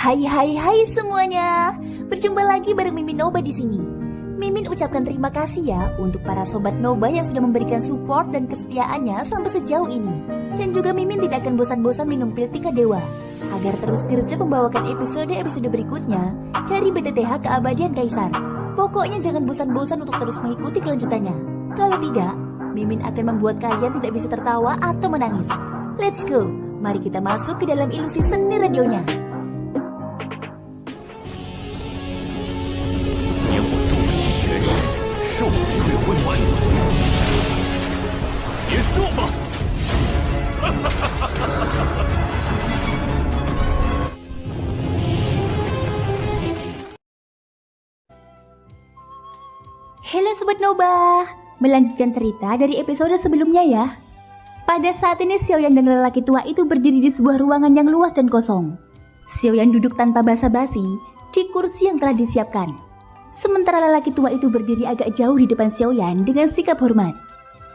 Hai semuanya. Berjumpa lagi bareng Mimin Noba di sini. Mimin ucapkan terima kasih ya untuk para sobat Noba yang sudah memberikan support dan kesetiaannya sampai sejauh ini. Dan juga Mimin tidak akan bosan-bosan minum pil Tika Dewa agar terus kerja membawakan episode-episode berikutnya dari BTTH Keabadian Kaisar. Pokoknya jangan bosan-bosan untuk terus mengikuti kelanjutannya. Kalau tidak, Mimin akan membuat kalian tidak bisa tertawa atau menangis. Let's go, mari kita masuk ke dalam ilusi seni radionya. 兽退魂丸，结束吧！Halo Sobat Noba, melanjutkan cerita dari episode sebelumnya ya. Pada saat ini Xiaoyan dan lelaki tua itu berdiri di sebuah ruangan yang luas dan kosong. Xiaoyan duduk tanpa basa-basi di kursi yang telah disiapkan. Sementara lelaki tua itu berdiri agak jauh di depan Xiaoyan dengan sikap hormat.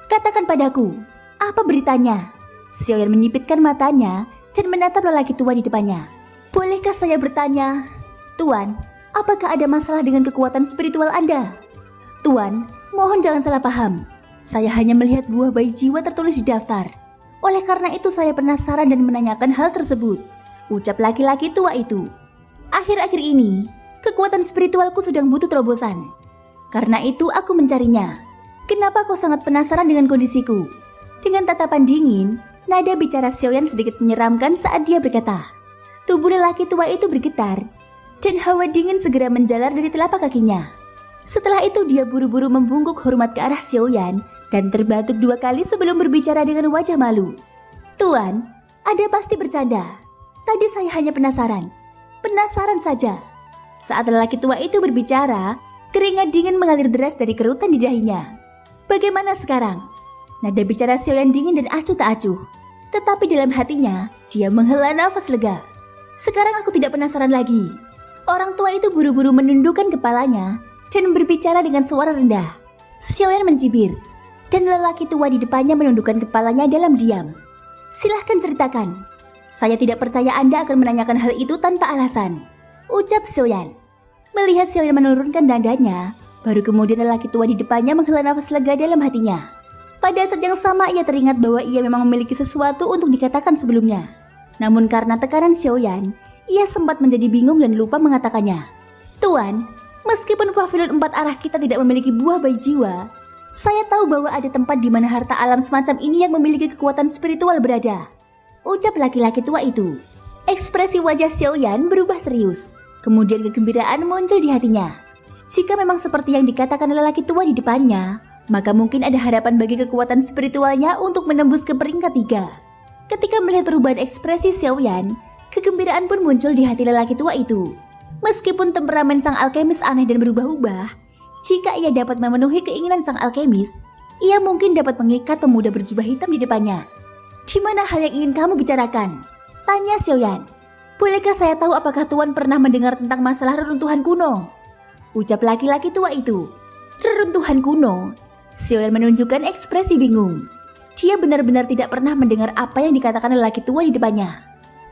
Katakan padaku, apa beritanya? Xiaoyan menyipitkan matanya dan menatap lelaki tua di depannya. Bolehkah saya bertanya? Tuan, apakah ada masalah dengan kekuatan spiritual Anda? Tuan, mohon jangan salah paham. Saya hanya melihat buah bayi jiwa tertulis di daftar. Oleh karena itu saya penasaran dan menanyakan hal tersebut, ucap laki-laki tua itu. Akhir-akhir ini, kekuatan spiritualku sedang butuh terobosan. Karena itu aku mencarinya. Kenapa kau sangat penasaran dengan kondisiku? Dengan tatapan dingin, nada bicara Xiaoyan sedikit menyeramkan saat dia berkata. Tubuh lelaki tua itu bergetar, dan hawa dingin segera menjalar dari telapak kakinya. Setelah itu dia buru-buru membungkuk hormat ke arah Xiaoyan dan terbatuk 2 kali sebelum berbicara dengan wajah malu. Tuan, Anda pasti bercanda. Tadi saya hanya penasaran. Penasaran saja. Saat lelaki tua itu berbicara, keringat dingin mengalir deras dari kerutan di dahinya. Bagaimana sekarang? Nada bicara Xiaoyan dingin dan acuh tak acuh. Tetapi dalam hatinya, dia menghela nafas lega. Sekarang aku tidak penasaran lagi. Orang tua itu buru-buru menundukkan kepalanya dan berbicara dengan suara rendah. Xiaoyan mencibir, dan lelaki tua di depannya menundukkan kepalanya dalam diam. Silahkan ceritakan. Saya tidak percaya Anda akan menanyakan hal itu tanpa alasan, ucap Xiaoyan. Melihat Xiaoyan menurunkan nadanya, baru kemudian lelaki tua di depannya menghela nafas lega dalam hatinya. Pada saat yang sama ia teringat bahwa ia memang memiliki sesuatu untuk dikatakan sebelumnya. Namun karena tekanan Xiaoyan, ia sempat menjadi bingung dan lupa mengatakannya. Tuan, meskipun pavilion 4 arah kita tidak memiliki buah bayi jiwa, saya tahu bahwa ada tempat di mana harta alam semacam ini yang memiliki kekuatan spiritual berada, ucap laki-laki tua itu. Ekspresi wajah Xiaoyan berubah serius. Kemudian kegembiraan muncul di hatinya. Jika memang seperti yang dikatakan lelaki tua di depannya, maka mungkin ada harapan bagi kekuatan spiritualnya untuk menembus ke peringkat 3. Ketika melihat perubahan ekspresi Xiaoyan, kegembiraan pun muncul di hati lelaki tua itu. Meskipun temperamen sang alkemis aneh dan berubah-ubah, jika ia dapat memenuhi keinginan sang alkemis, ia mungkin dapat mengikat pemuda berjubah hitam di depannya. Di mana hal yang ingin kamu bicarakan? Tanya Xiaoyan. Bolehkah saya tahu apakah Tuan pernah mendengar tentang masalah reruntuhan kuno? Ucap laki-laki tua itu. Reruntuhan kuno? Xiaoyan menunjukkan ekspresi bingung. Dia benar-benar tidak pernah mendengar apa yang dikatakan lelaki tua di depannya.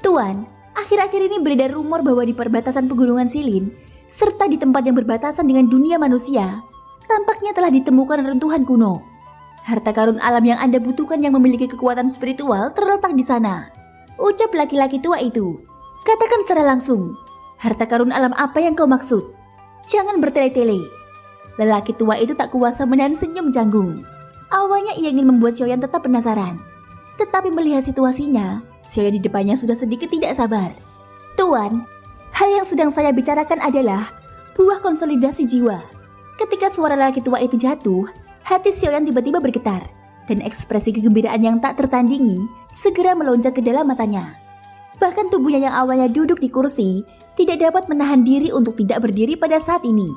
Tuan, akhir-akhir ini beredar rumor bahwa di perbatasan pegunungan Silin, serta di tempat yang berbatasan dengan dunia manusia, tampaknya telah ditemukan reruntuhan kuno. Harta karun alam yang Anda butuhkan yang memiliki kekuatan spiritual terletak di sana, ucap laki-laki tua itu. Katakan secara langsung, harta karun alam apa yang kau maksud? Jangan bertele-tele. Lelaki tua itu tak kuasa menahan senyum canggung. Awalnya ia ingin membuat Xiaoyan tetap penasaran, tetapi melihat situasinya, Xiaoyan di depannya sudah sedikit tidak sabar. Tuan, hal yang sedang saya bicarakan adalah buah konsolidasi jiwa. Ketika suara lelaki tua itu jatuh, hati Xiaoyan tiba-tiba bergetar, dan ekspresi kegembiraan yang tak tertandingi segera melonjak ke dalam matanya. Bahkan tubuhnya yang awalnya duduk di kursi tidak dapat menahan diri untuk tidak berdiri pada saat ini.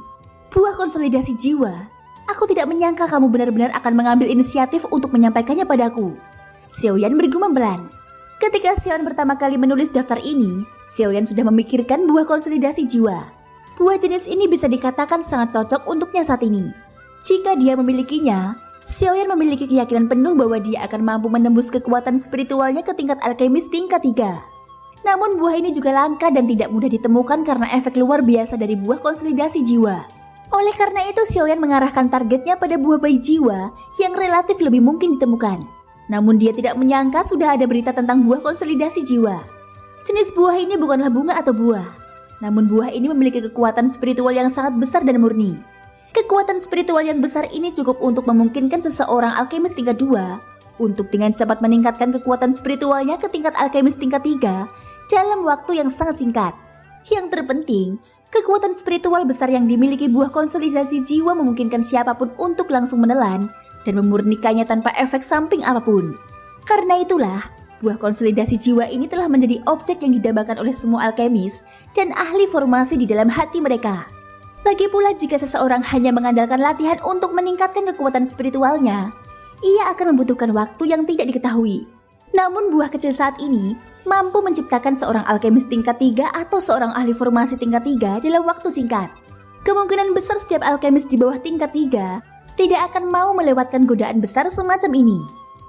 Buah konsolidasi jiwa, aku tidak menyangka kamu benar-benar akan mengambil inisiatif untuk menyampaikannya padaku. Xiaoyan bergumam pelan. Ketika Xiaoyan pertama kali menulis daftar ini, Xiaoyan sudah memikirkan buah konsolidasi jiwa. Buah jenis ini bisa dikatakan sangat cocok untuknya saat ini. Jika dia memilikinya, Xiaoyan memiliki keyakinan penuh bahwa dia akan mampu menembus kekuatan spiritualnya ke tingkat alkemis tingkat 3. Namun buah ini juga langka dan tidak mudah ditemukan karena efek luar biasa dari buah konsolidasi jiwa. Oleh karena itu Xiaoyan mengarahkan targetnya pada buah bayi jiwa yang relatif lebih mungkin ditemukan. Namun dia tidak menyangka sudah ada berita tentang buah konsolidasi jiwa. Jenis buah ini bukanlah bunga atau buah. Namun buah ini memiliki kekuatan spiritual yang sangat besar dan murni. Kekuatan spiritual yang besar ini cukup untuk memungkinkan seseorang alkemis tingkat 2 untuk dengan cepat meningkatkan kekuatan spiritualnya ke tingkat alkemis tingkat 3 dalam waktu yang sangat singkat. Yang terpenting, kekuatan spiritual besar yang dimiliki buah konsolidasi jiwa memungkinkan siapapun untuk langsung menelan dan memurnikannya tanpa efek samping apapun. Karena itulah, buah konsolidasi jiwa ini telah menjadi objek yang didambakan oleh semua alkemis dan ahli formasi di dalam hati mereka. Lagi pula jika seseorang hanya mengandalkan latihan untuk meningkatkan kekuatan spiritualnya, ia akan membutuhkan waktu yang tidak diketahui. Namun buah kecil saat ini mampu menciptakan seorang alkemis tingkat 3 atau seorang ahli formasi tingkat 3 dalam waktu singkat. Kemungkinan besar setiap alkemis di bawah tingkat 3 tidak akan mau melewatkan godaan besar semacam ini.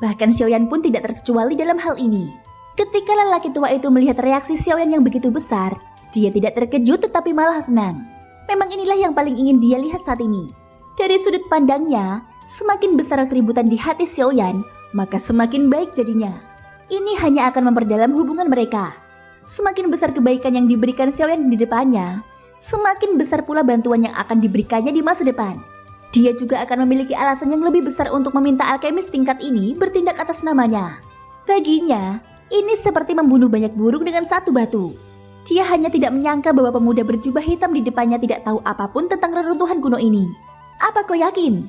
Bahkan Xiaoyan pun tidak terkecuali dalam hal ini. Ketika lelaki tua itu melihat reaksi Xiaoyan yang begitu besar, dia tidak terkejut tetapi malah senang. Memang inilah yang paling ingin dia lihat saat ini. Dari sudut pandangnya, semakin besar keributan di hati Xiaoyan, maka semakin baik jadinya. Ini hanya akan memperdalam hubungan mereka. Semakin besar kebaikan yang diberikan Xiaoyan di depannya, semakin besar pula bantuan yang akan diberikannya di masa depan. Dia juga akan memiliki alasan yang lebih besar untuk meminta alkemis tingkat ini bertindak atas namanya. Baginya, ini seperti membunuh banyak burung dengan satu batu. Dia hanya tidak menyangka bahwa pemuda berjubah hitam di depannya tidak tahu apapun tentang reruntuhan kuno ini. Apa kau yakin?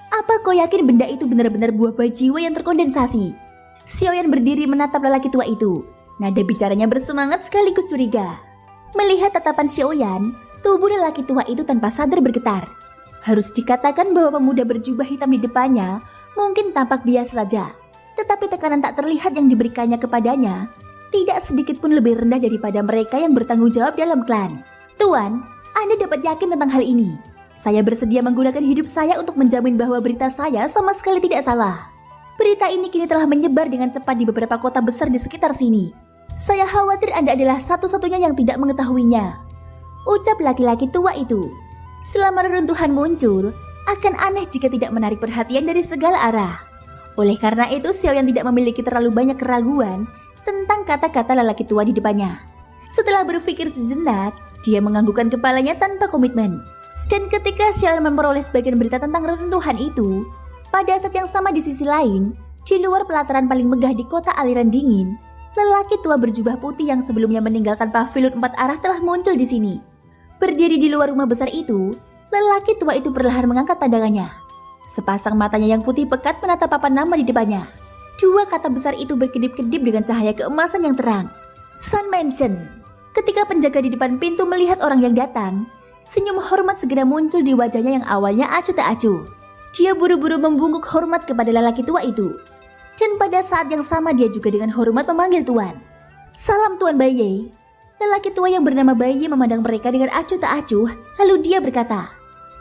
Apa kau yakin benda itu benar-benar buah bayi jiwa yang terkondensasi? Xiaoyan berdiri menatap lelaki tua itu. Nada bicaranya bersemangat sekaligus curiga. Melihat tatapan Xiaoyan, tubuh lelaki tua itu tanpa sadar bergetar. Harus dikatakan bahwa pemuda berjubah hitam di depannya mungkin tampak biasa saja. Tetapi tekanan tak terlihat yang diberikannya kepadanya tidak sedikit pun lebih rendah daripada mereka yang bertanggung jawab dalam klan. Tuan, Anda dapat yakin tentang hal ini. Saya bersedia menggunakan hidup saya untuk menjamin bahwa berita saya sama sekali tidak salah. Berita ini kini telah menyebar dengan cepat di beberapa kota besar di sekitar sini. Saya khawatir Anda adalah satu-satunya yang tidak mengetahuinya, ucap laki-laki tua itu. Selama reruntuhan muncul, akan aneh jika tidak menarik perhatian dari segala arah. Oleh karena itu, Xiaoyan tidak memiliki terlalu banyak keraguan tentang kata-kata lelaki tua di depannya. Setelah berpikir sejenak, dia menganggukkan kepalanya tanpa komitmen. Dan ketika Xiaoyan memperoleh sebagian berita tentang reruntuhan itu, pada saat yang sama di sisi lain, di luar pelataran paling megah di kota aliran dingin, lelaki tua berjubah putih yang sebelumnya meninggalkan pavilion 4 arah telah muncul di sini. Berdiri di luar rumah besar itu, lelaki tua itu perlahan mengangkat pandangannya. Sepasang matanya yang putih pekat menatap papan nama di depannya. Dua kata besar itu berkedip-kedip dengan cahaya keemasan yang terang. Sun Mansion. Ketika penjaga di depan pintu melihat orang yang datang, senyum hormat segera muncul di wajahnya yang awalnya acuh tak acuh. Dia buru-buru membungkuk hormat kepada lelaki tua itu. Dan pada saat yang sama dia juga dengan hormat memanggil tuan. Salam Tuan Baiye. Lelaki tua yang bernama Baiye memandang mereka dengan acuh tak acuh, lalu dia berkata,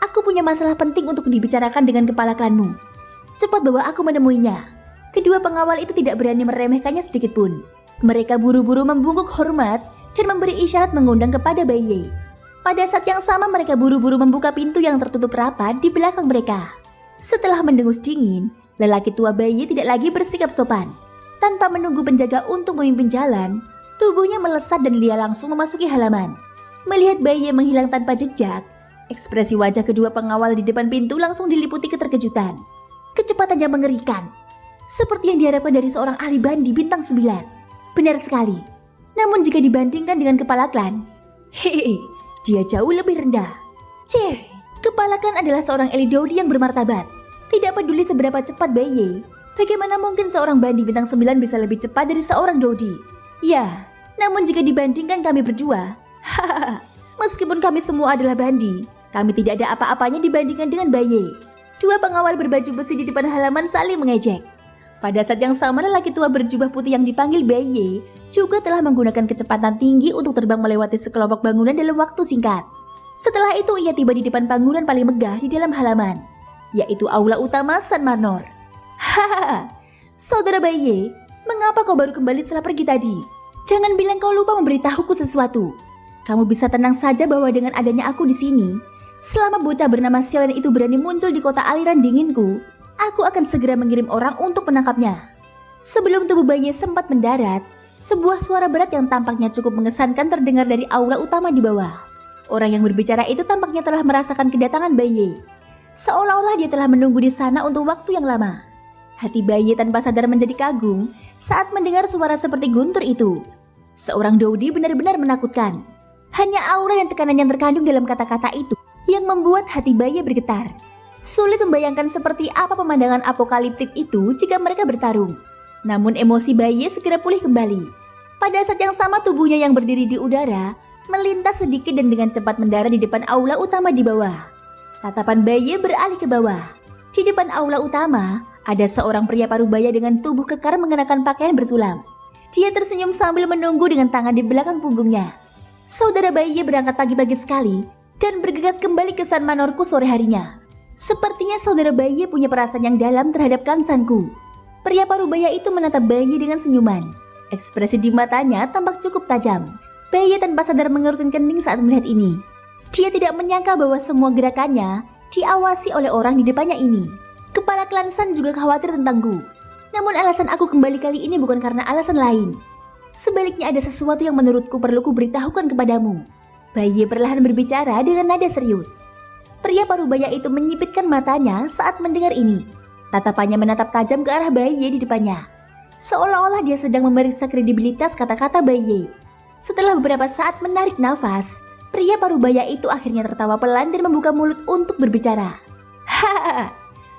Aku punya masalah penting untuk dibicarakan dengan kepala klanmu. Cepat bawa aku menemuinya. Kedua pengawal itu tidak berani meremehkannya sedikit pun. Mereka buru-buru membungkuk hormat dan memberi isyarat mengundang kepada Baiye. Pada saat yang sama mereka buru-buru membuka pintu yang tertutup rapat di belakang mereka. Setelah mendengus dingin, lelaki tua Baiye tidak lagi bersikap sopan. Tanpa menunggu penjaga untuk memimpin jalan, tubuhnya melesat dan dia langsung memasuki halaman. Melihat Baiye menghilang tanpa jejak, ekspresi wajah kedua pengawal di depan pintu langsung diliputi keterkejutan. Kecepatannya mengerikan, seperti yang diharapkan dari seorang ahli bandi bintang 9. Benar sekali. Namun jika dibandingkan dengan kepala klan, dia jauh lebih rendah. Kepala klan adalah seorang elit Dodi yang bermartabat. Tidak peduli seberapa cepat Baiye, bagaimana mungkin seorang bandi bintang 9 bisa lebih cepat dari seorang Dodi? Ya, namun jika dibandingkan kami berdua, meskipun kami semua adalah bandi, kami tidak ada apa-apanya dibandingkan dengan Baiye. Dua pengawal berbaju besi di depan halaman saling mengejek. Pada saat yang sama lelaki tua berjubah putih yang dipanggil Baiye juga telah menggunakan kecepatan tinggi untuk terbang melewati sekelompok bangunan dalam waktu singkat. Setelah itu ia tiba di depan bangunan paling megah di dalam halaman, yaitu aula utama San Manor. Saudara Baiye, mengapa kau baru kembali setelah pergi tadi? Jangan bilang kau lupa memberitahuku sesuatu. Kamu bisa tenang saja bahwa dengan adanya aku di sini, selama bocah bernama Xiaoyan itu berani muncul di kota aliran dinginku, aku akan segera mengirim orang untuk menangkapnya. Sebelum tubuh Bai Ye sempat mendarat, sebuah suara berat yang tampaknya cukup mengesankan terdengar dari aula utama di bawah. Orang yang berbicara itu tampaknya telah merasakan kedatangan Bai Ye. Seolah-olah dia telah menunggu di sana untuk waktu yang lama. Hati Bai Ye tanpa sadar menjadi kagum saat mendengar suara seperti guntur itu. Seorang Dodi benar-benar menakutkan. Hanya aura dan tekanan yang terkandung dalam kata-kata itu yang membuat hati Bai Ye bergetar. Sulit membayangkan seperti apa pemandangan apokaliptik itu jika mereka bertarung. Namun emosi Bai Ye segera pulih kembali. Pada saat yang sama tubuhnya yang berdiri di udara melintas sedikit dan dengan cepat mendarat di depan aula utama di bawah. Tatapan Bai Ye beralih ke bawah. Di depan aula utama ada seorang pria parubaya dengan tubuh kekar mengenakan pakaian bersulam. Dia tersenyum sambil menunggu dengan tangan di belakang punggungnya. Saudara Bai Ye berangkat pagi-pagi sekali dan bergegas kembali ke San Manorku sore harinya. Sepertinya saudara Bai Ye punya perasaan yang dalam terhadap klansanku. Pria parubaya itu menatap Bai Ye dengan senyuman. Ekspresi di matanya tampak cukup tajam. Bai Ye tanpa sadar mengerutkan kening saat melihat ini. Dia tidak menyangka bahwa semua gerakannya diawasi oleh orang di depannya ini. Kepala klan San juga khawatir tentangku. Namun alasan aku kembali kali ini bukan karena alasan lain. Sebaliknya ada sesuatu yang menurutku perlu kuberitahukan kepadamu. Bai Ye perlahan berbicara dengan nada serius. Pria parubaya itu menyipitkan matanya saat mendengar ini. Tatapannya menatap tajam ke arah Bai Ye di depannya. Seolah-olah dia sedang memeriksa kredibilitas kata-kata Bai Ye. Setelah beberapa saat menarik nafas, pria parubaya itu akhirnya tertawa pelan dan membuka mulut untuk berbicara. Hahaha,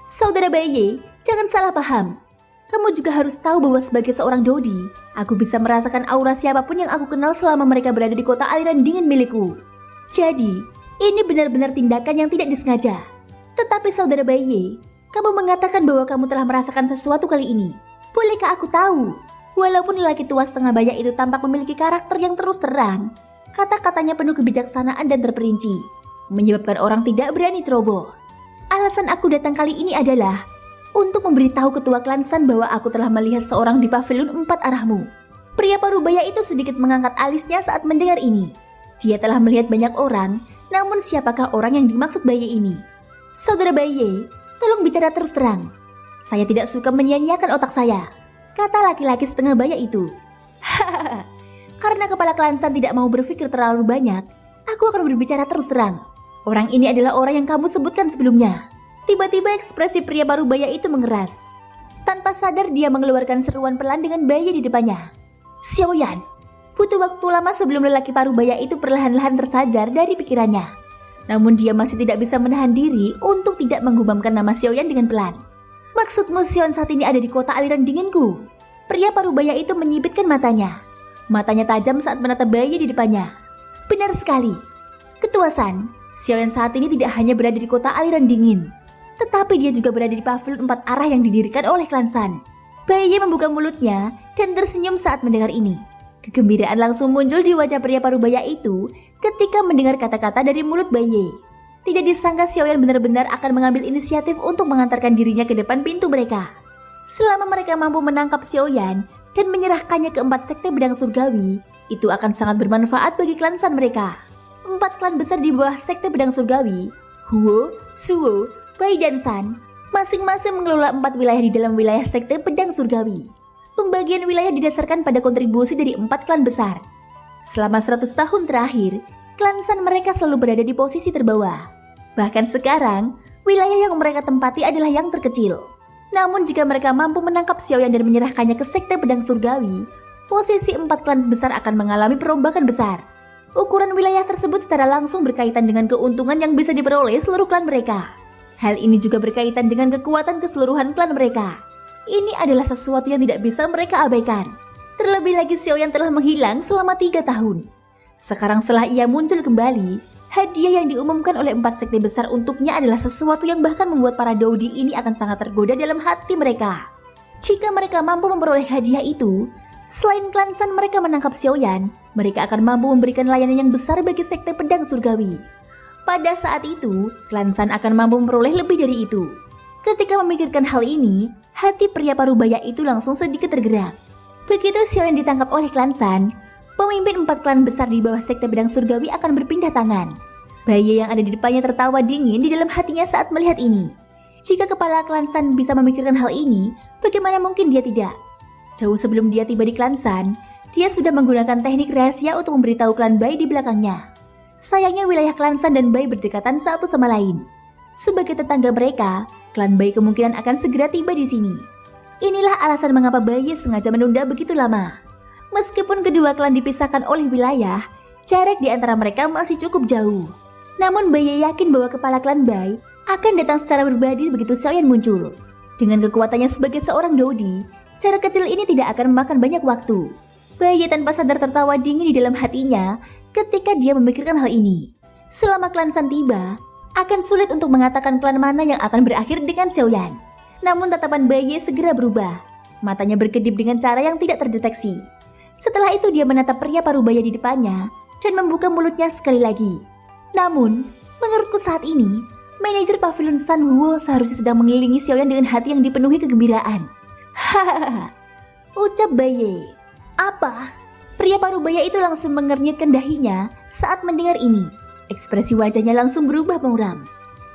saudara Bai Ye, jangan salah paham. Kamu juga harus tahu bahwa sebagai seorang Dodi, aku bisa merasakan aura siapapun yang aku kenal selama mereka berada di kota aliran dingin milikku. Jadi, ini benar-benar tindakan yang tidak disengaja. Tetapi saudara Bai Ye, kamu mengatakan bahwa kamu telah merasakan sesuatu kali ini. Bolehkah aku tahu? Walaupun lelaki tua setengah baya itu tampak memiliki karakter yang terus terang, kata-katanya penuh kebijaksanaan dan terperinci, menyebabkan orang tidak berani ceroboh. Alasan aku datang kali ini adalah untuk memberitahu ketua klan San bahwa aku telah melihat seorang di pavilion 4 arahmu. Pria parubaya itu sedikit mengangkat alisnya saat mendengar ini. Dia telah melihat banyak orang, namun siapakah orang yang dimaksud Bai Ye ini? Saudara Bai Ye, tolong bicara terus terang. Saya tidak suka menyia-nyiakan otak saya, kata laki-laki setengah baya itu. Hahaha, karena kepala klan San tidak mau berpikir terlalu banyak, aku akan berbicara terus terang. Orang ini adalah orang yang kamu sebutkan sebelumnya. Tiba-tiba ekspresi pria parubaya itu mengeras. Tanpa sadar dia mengeluarkan seruan pelan dengan Bai Ye di depannya. Xiaoyan, butuh waktu lama sebelum lelaki parubaya itu perlahan-lahan tersadar dari pikirannya. Namun dia masih tidak bisa menahan diri untuk tidak menggumamkan nama Xiaoyan dengan pelan. Maksudmu Xiaoyan saat ini ada di kota aliran dinginku? Pria parubaya itu menyipitkan matanya. Matanya tajam saat menatap Bai Ye di depannya. Benar sekali. Ketua San, Xiaoyan saat ini tidak hanya berada di kota aliran dingin, tetapi dia juga berada di pavilion 4 arah yang didirikan oleh klan San. Bai Ye membuka mulutnya dan tersenyum saat mendengar ini. Kegembiraan langsung muncul di wajah pria parubaya itu ketika mendengar kata-kata dari mulut Bai Ye. Tidak disangka Xiaoyan benar-benar akan mengambil inisiatif untuk mengantarkan dirinya ke depan pintu mereka. Selama mereka mampu menangkap Xiaoyan dan menyerahkannya ke 4 sekte pedang surgawi, itu akan sangat bermanfaat bagi klan San mereka. 4 klan besar di bawah sekte pedang surgawi, Huo, Suo, Bai dan San, masing-masing mengelola 4 wilayah di dalam wilayah sekte pedang surgawi. Pembagian wilayah didasarkan pada kontribusi dari 4 klan besar. Selama 100 tahun terakhir, klan San mereka selalu berada di posisi terbawah. Bahkan sekarang, wilayah yang mereka tempati adalah yang terkecil. Namun jika mereka mampu menangkap Xiaoyan dan menyerahkannya ke sekte pedang surgawi, posisi 4 klan besar akan mengalami perombakan besar. Ukuran wilayah tersebut secara langsung berkaitan dengan keuntungan yang bisa diperoleh seluruh klan mereka. Hal ini juga berkaitan dengan kekuatan keseluruhan klan mereka. Ini adalah sesuatu yang tidak bisa mereka abaikan. Terlebih lagi Xiaoyan telah menghilang selama 3 tahun. Sekarang setelah ia muncul kembali, hadiah yang diumumkan oleh 4 sekte besar untuknya adalah sesuatu yang bahkan membuat para Dodi ini akan sangat tergoda dalam hati mereka. Jika mereka mampu memperoleh hadiah itu, selain klan San mereka menangkap Xiaoyan, mereka akan mampu memberikan layanan yang besar bagi sekte pedang surgawi. Pada saat itu, klan San akan mampu memperoleh lebih dari itu. Ketika memikirkan hal ini, hati pria parubaya itu langsung sedikit tergerak. Begitu Xiaoyan ditangkap oleh klan San, pemimpin 4 klan besar di bawah sekte pedang surgawi akan berpindah tangan. Bayi yang ada di depannya tertawa dingin di dalam hatinya saat melihat ini. Jika kepala klan San bisa memikirkan hal ini, bagaimana mungkin dia tidak? Jauh sebelum dia tiba di klan San, dia sudah menggunakan teknik rahasia untuk memberitahu klan Bai di belakangnya. Sayangnya wilayah klan San dan Bai berdekatan satu sama lain. Sebagai tetangga mereka, klan Bai kemungkinan akan segera tiba di sini. Inilah alasan mengapa Bai sengaja menunda begitu lama. Meskipun kedua klan dipisahkan oleh wilayah, jarak di antara mereka masih cukup jauh. Namun Bai yakin bahwa kepala klan Bai akan datang secara pribadi begitu Xiaoyan muncul. Dengan kekuatannya sebagai seorang Dodi, jarak kecil ini tidak akan memakan banyak waktu. Bai tanpa sadar tertawa dingin di dalam hatinya ketika dia memikirkan hal ini. Selama klan San tiba, akan sulit untuk mengatakan klan mana yang akan berakhir dengan Xiaoyan. Namun tatapan Bai segera berubah. Matanya berkedip dengan cara yang tidak terdeteksi. Setelah itu dia menatap pria parubaya di depannya dan membuka mulutnya sekali lagi. Namun, menurutku saat ini, manajer pavilion San Huo seharusnya sedang mengelilingi Xiaoyan dengan hati yang dipenuhi kegembiraan. Hahaha, ucap Bai. Apa? Pria parubaya itu langsung mengernyitkan dahinya saat mendengar ini. Ekspresi wajahnya langsung berubah muram.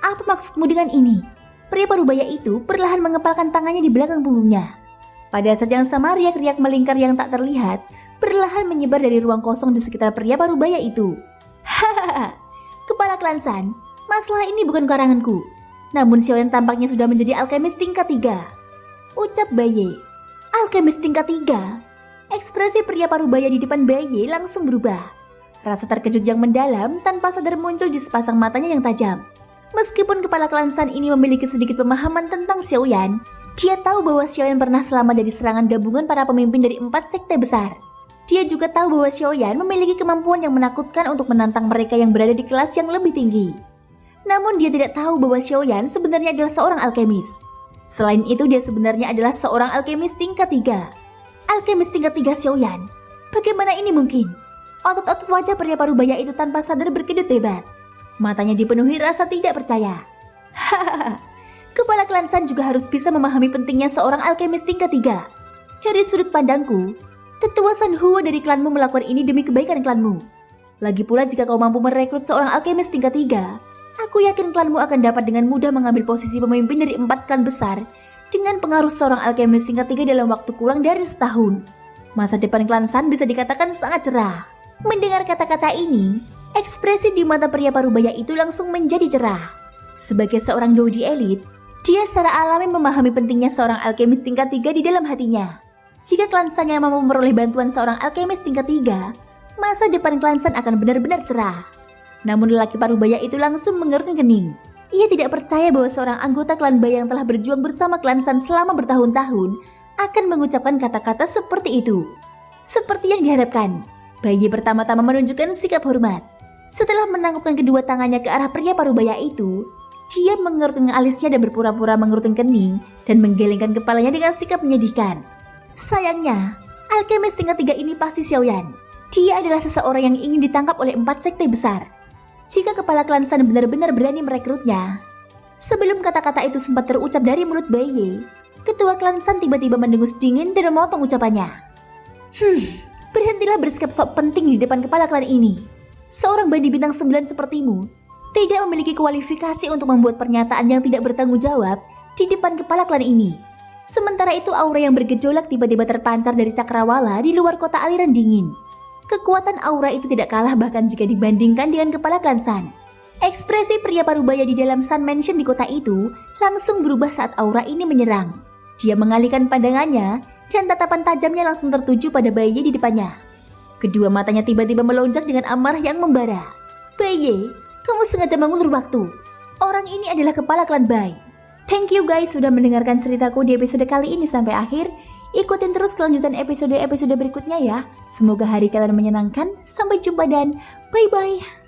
Apa maksudmu dengan ini? Pria parubaya itu perlahan mengepalkan tangannya di belakang punggungnya. Pada saat yang sama riak-riak melingkar yang tak terlihat perlahan menyebar dari ruang kosong di sekitar pria parubaya itu. Hahaha, kepala klan San, masalah ini bukan karanganku. Namun Xiaoyan tampaknya sudah menjadi alkemis tingkat 3. Ucap Bai. Alkemis tingkat 3? Ekspresi pria parubaya di depan Bai langsung berubah. Rasa terkejut yang mendalam tanpa sadar muncul di sepasang matanya yang tajam. Meskipun kepala klan San ini memiliki sedikit pemahaman tentang Xiaoyan, dia tahu bahwa Xiaoyan pernah selamat dari serangan gabungan para pemimpin dari 4 sekte besar. Dia juga tahu bahwa Xiaoyan memiliki kemampuan yang menakutkan untuk menantang mereka yang berada di kelas yang lebih tinggi. Namun dia tidak tahu bahwa Xiaoyan sebenarnya adalah seorang alkemis. Selain itu dia sebenarnya adalah seorang alkemis tingkat 3. Alkemis tingkat 3 Xiaoyan? Bagaimana ini mungkin? Otot-otot wajah pria parubaya itu tanpa sadar berkedut hebat. Matanya dipenuhi rasa tidak percaya. Hahaha, kepala klan San juga harus bisa memahami pentingnya seorang alkemis tingkat 3. Dari sudut pandangku, tetua San Huo dari klanmu melakukan ini demi kebaikan klanmu. Lagi pula jika kau mampu merekrut seorang alkemis tingkat 3, aku yakin klanmu akan dapat dengan mudah mengambil posisi pemimpin dari 4 klan besar dengan pengaruh seorang alkemis tingkat 3 dalam waktu kurang dari setahun. Masa depan klan San bisa dikatakan sangat cerah. Mendengar kata-kata ini, ekspresi di mata pria parubaya itu langsung menjadi cerah. Sebagai seorang Dodi elit, dia secara alami memahami pentingnya seorang alkemis tingkat 3 di dalam hatinya. Jika klan San yang mampu memperoleh bantuan seorang alkemis tingkat 3, masa depan klan San akan benar-benar cerah. Namun lelaki parubaya itu langsung mengerutkan kening. Ia tidak percaya bahwa seorang anggota klan Bai yang telah berjuang bersama klan San selama bertahun-tahun akan mengucapkan kata-kata seperti itu. Seperti yang diharapkan, Bai pertama-tama menunjukkan sikap hormat. Setelah menangkupkan kedua tangannya ke arah pria parubaya itu, dia mengerutkan alisnya dan berpura-pura mengerutkan kening dan menggelengkan kepalanya dengan sikap menyedihkan. Sayangnya, alkemis tingkat 3 ini pasti Xiaoyan. Dia adalah seseorang yang ingin ditangkap oleh 4 sekte besar. Jika kepala klan San benar-benar berani merekrutnya. Sebelum kata-kata itu sempat terucap dari mulut Bai, ketua klan San tiba-tiba mendengus dingin dan memotong ucapannya. Berhentilah bersikap sok penting di depan kepala klan ini. Seorang bandi bintang 9 sepertimu tidak memiliki kualifikasi untuk membuat pernyataan yang tidak bertanggung jawab di depan kepala klan ini. Sementara itu aura yang bergejolak tiba-tiba terpancar dari cakrawala di luar kota aliran dingin. Kekuatan aura itu tidak kalah bahkan jika dibandingkan dengan kepala klan San. Ekspresi pria parubaya di dalam Sun Mansion di kota itu langsung berubah saat aura ini menyerang. Dia mengalihkan pandangannya dan tatapan tajamnya langsung tertuju pada Bai di depannya. Kedua matanya tiba-tiba melonjak dengan amarah yang membara. Bai, kamu sengaja mengulur waktu. Orang ini adalah kepala klan Bai. Thank you guys sudah mendengarkan ceritaku di episode kali ini sampai akhir. Ikutin terus kelanjutan episode-episode berikutnya ya. Semoga hari kalian menyenangkan. Sampai jumpa dan bye-bye.